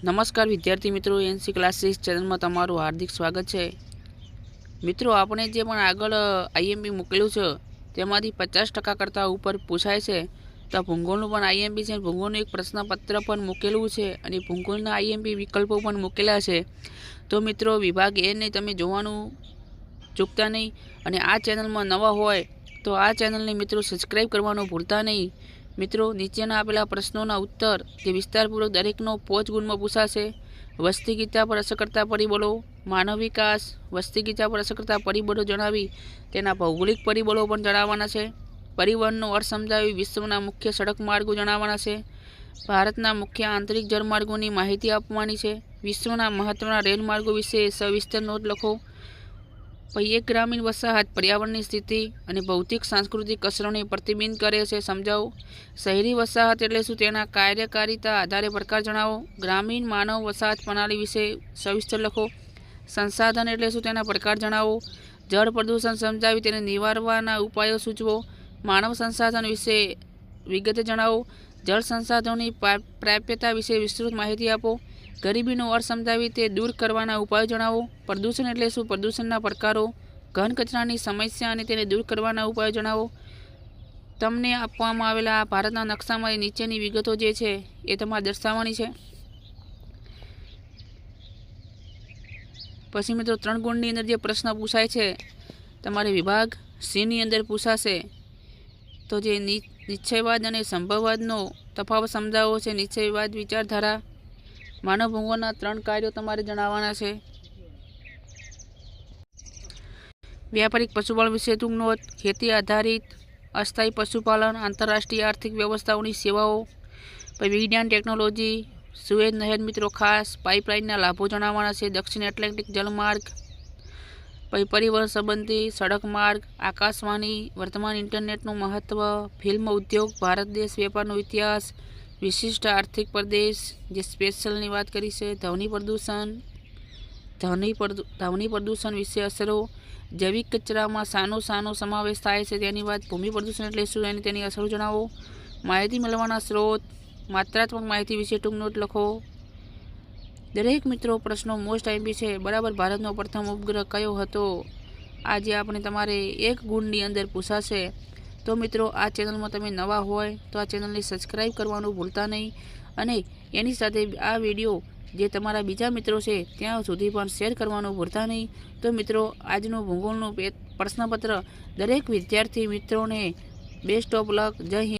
નમસ્કાર વિદ્યાર્થી મિત્રો, એનસી ક્લાસીસ ચેનલમાં તમારું હાર્દિક સ્વાગત છે। મિત્રો, આપણે જે પણ આગળ આઈએમપી મૂકેલું છે તેમાંથી 50% કરતાં ઉપર પૂછાય છે। તો ભૂગોળનું પણ આઈએમપી છે, ભૂગોળનું એક પ્રશ્નપત્ર પણ મૂકેલું છે અને ભૂગોળના આઈએમપી વિકલ્પો પણ મૂકેલા છે। તો મિત્રો, વિભાગ એને તમે જોવાનું ચૂકતા નહીં અને આ ચેનલમાં નવા હોય તો આ ચેનલને મિત્રો સબસ્ક્રાઈબ કરવાનું ભૂલતા નહીં। મિત્રો, નીચેના આપેલા પ્રશ્નોના ઉત્તર જે વિસ્તારપૂર્વક દરેકનો 5 ગુણમાં પૂછાશે। વસ્તી ગીતા પર અસર કરતા પરિબળો, માનવ વિકાસ, વસ્તી ગીતા પર અસર કરતા પરિબળો જણાવી તેના ભૌગોલિક પરિબળો પણ જણાવવાના છે। પરિવહનનો અર્થ સમજાવી વિશ્વના મુખ્ય સડક માર્ગો જણાવવાના છે। ભારતના મુખ્ય આંતરિક જળમાર્ગોની માહિતી આપવાની છે। વિશ્વના મહત્વના રેલ માર્ગો વિશે સવિસ્તર નોંધ લખો। પછી એક ગ્રામીણ વસાહત પર્યાવરણની સ્થિતિ અને ભૌતિક સાંસ્કૃતિક અસરોને પ્રતિબિંબિત કરે છે, સમજાવો। શહેરી વસાહત એટલે શું, તેના કાર્યકારિતા આધારે પ્રકાર જણાવો। ગ્રામીણ માનવ વસાહત પ્રણાલી વિશે સવિસ્તર લખો। સંસાધન એટલે શું, તેના પ્રકાર જણાવો। જળ પ્રદૂષણ સમજાવી તેને નિવારવાના ઉપાયો સૂચવો। માનવ સંસાધન વિશે વિગતે જણાવો। જળ સંસાધનોની પ્રાપ્યતા વિશે વિસ્તૃત માહિતી આપો। ગરીબીનો અર્થ સમજાવી તે દૂર કરવાના ઉપાયો જણાવો। પ્રદૂષણ એટલે શું, પ્રદૂષણના પ્રકારો, ઘન કચરાની સમસ્યા અને તેને દૂર કરવાના ઉપાયો જણાવો। તમને આપવામાં આવેલા ભારતના નકશામાં નીચેની વિગતો જે છે એ તમારે દર્શાવવાની છે। પછી મિત્રો, 3 ગુણની અંદર જે પ્રશ્ન પૂછાય છે તમારે વિભાગ સીની અંદર પૂછાશે। તો જે નિશ્ચયવાદ અને સંભવવાદનો તફાવત સમજાવવો છે। નિશ્ચયવાદ વિચારધારા, માનવ ભૂગોળના 3 કાર્યો તમારે જણાવવાના છે। વ્યાપારિક પશુપાલન વિશે ટૂંક નોંધ, ખેતી આધારિત અસ્થાયી પશુપાલન, આંતરરાષ્ટ્રીય આર્થિક વ્યવસ્થાઓની સેવાઓ, પછી વિજ્ઞાન ટેકનોલોજી, સુએઝ નહેર મિત્રો ખાસ, પાઇપલાઇનના લાભો જણાવવાના છે। દક્ષિણ એટલાન્ટિક જલમાર્ગ, પછી પરિવહન સંબંધી, સડક માર્ગ, આકાશવાણી, વર્તમાન ઇન્ટરનેટનું મહત્વ, ફિલ્મ ઉદ્યોગ, ભારત દેશ વેપારનો ઇતિહાસ, વિશિષ્ટ આર્થિક પ્રદેશ જે સ્પેશિયલની વાત કરી છે, ધ્વનિ પ્રદૂષણ વિશે અસરો, જૈવિક કચરામાં શાનો સમાવેશ થાય છે તેની વાત, ભૂમિ પ્રદૂષણ એટલે શું અને તેની અસરો જણાવો। માહિતી મેળવવાના સ્ત્રોત, માત્રાત્મક માહિતી વિશે ટૂંક નોટ લખો। દરેક મિત્રો પ્રશ્નો મોસ્ટ આઈએમપી છે, બરાબર। ભારતનો પ્રથમ ઉપગ્રહ કયો હતો, આજે આપણે તમારે 1 ગુણની અંદર પૂછાશે। તો મિત્રો, આ ચેનલમાં તમે નવા હોય તો આ ચેનલને સબસ્ક્રાઈબ કરવાનું ભૂલતા નહીં અને એની સાથે આ વિડીયો જે તમારા બીજા મિત્રો છે ત્યાં સુધી પણ શેર કરવાનું ભૂલતા નહીં। તો મિત્રો, આજનું ભૂગોળનું પ્રશ્નપત્ર દરેક વિદ્યાર્થી મિત્રોને બેસ્ટ ઓફ લક। જય હિન્દ।